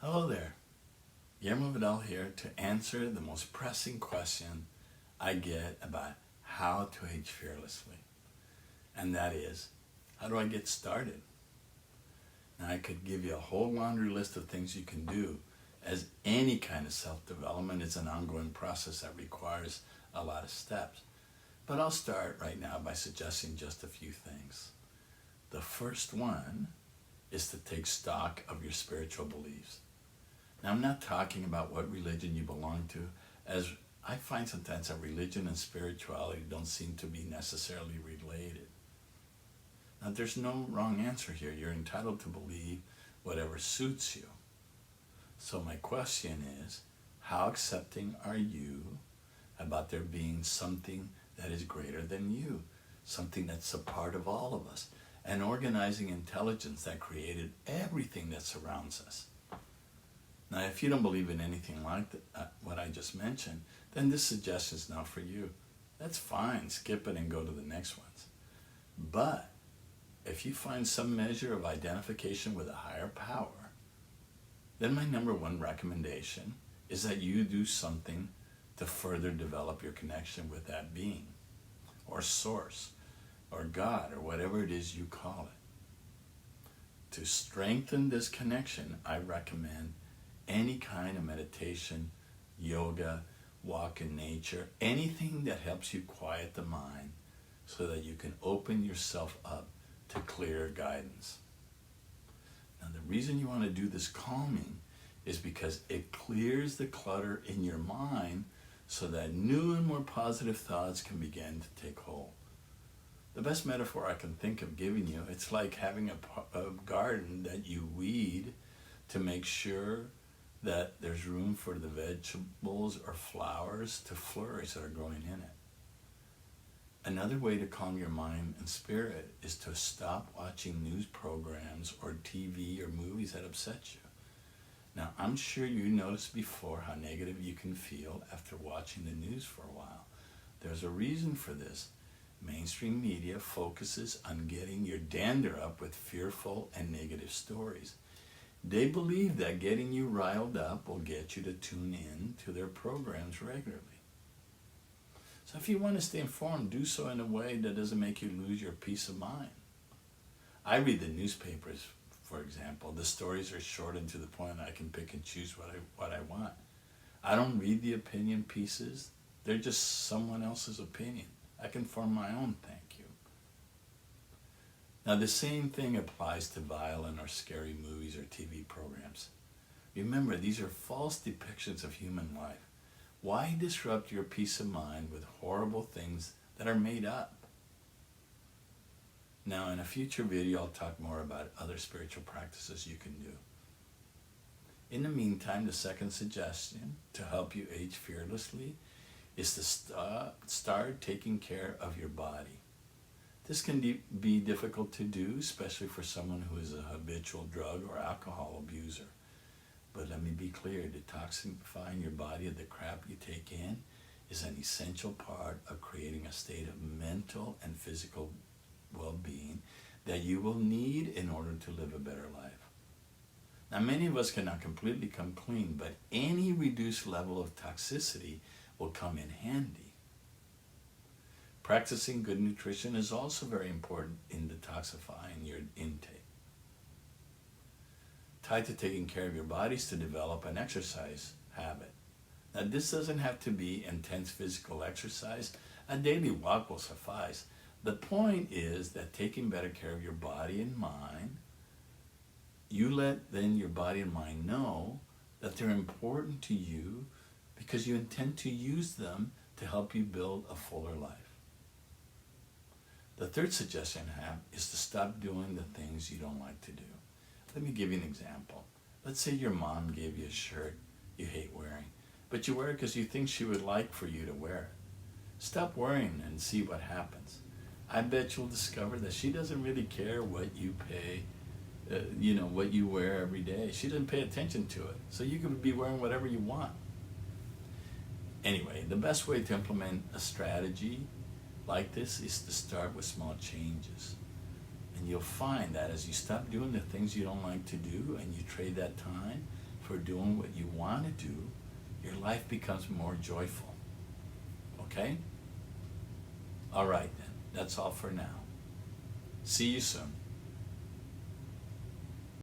Hello there, Guillermo Vidal here to answer the most pressing question I get about how to age fearlessly. And that is, how do I get started? Now I could give you a whole laundry list of things you can do, as any kind of self-development is an ongoing process that requires a lot of steps. But I'll start right now by suggesting just a few things. The first one is to take stock of your spiritual beliefs. Now, I'm not talking about what religion you belong to, as I find sometimes that religion and spirituality don't seem to be necessarily related. Now, there's no wrong answer here. You're entitled to believe whatever suits you. So my question is, how accepting are you about there being something that is greater than you, something that's a part of all of us, an organizing intelligence that created everything that surrounds us? Now, if you don't believe in anything like what I just mentioned, then this suggestion is not for you. That's fine. Skip it and go to the next ones. But if you find some measure of identification with a higher power, then my number one recommendation is that you do something to further develop your connection with that being, or source, or God, or whatever it is you call it. To strengthen this connection, I recommend any kind of meditation, yoga, walk in nature, anything that helps you quiet the mind so that you can open yourself up to clear guidance. Now, the reason you want to do this calming is because it clears the clutter in your mind so that new and more positive thoughts can begin to take hold. The best metaphor I can think of giving you, it's like having a garden that you weed to make sure that there's room for the vegetables or flowers to flourish that are growing in it. Another way to calm your mind and spirit is to stop watching news programs or TV or movies that upset you. Now, I'm sure you noticed before how negative you can feel after watching the news for a while. There's a reason for this. Mainstream media focuses on getting your dander up with fearful and negative stories. They believe that getting you riled up will get you to tune in to their programs regularly. So if you want to stay informed, do so in a way that doesn't make you lose your peace of mind. I read the newspapers, for example. The stories are short and to the point. I can pick and choose what I want. I don't read the opinion pieces. They're just someone else's opinion. I can form my own, thank you. Now, the same thing applies to violent or scary movies or TV programs. Remember, these are false depictions of human life. Why disrupt your peace of mind with horrible things that are made up? Now, in a future video, I'll talk more about other spiritual practices you can do. In the meantime, the second suggestion to help you age fearlessly is to start taking care of your body. This can be difficult to do, especially for someone who is a habitual drug or alcohol abuser. But let me be clear, detoxifying your body of the crap you take in is an essential part of creating a state of mental and physical well-being that you will need in order to live a better life. Now, many of us cannot completely come clean, but any reduced level of toxicity will come in handy. Practicing good nutrition is also very important in detoxifying your intake. Tied to taking care of your body is to develop an exercise habit. Now, this doesn't have to be intense physical exercise. A daily walk will suffice. The point is that taking better care of your body and mind, you let then your body and mind know that they're important to you because you intend to use them to help you build a fuller life. The third suggestion I have is to stop doing the things you don't like to do. Let me give you an example. Let's say your mom gave you a shirt you hate wearing, but you wear it because you think she would like for you to wear it. Stop wearing and see what happens. I bet you'll discover that she doesn't really care what you pay, what you wear every day. She doesn't pay attention to it. So you can be wearing whatever you want. Anyway, the best way to implement a strategy like this is to start with small changes. And you'll find that as you stop doing the things you don't like to do and you trade that time for doing what you want to do, your life becomes more joyful. Okay? All right then. That's all for now. See you soon.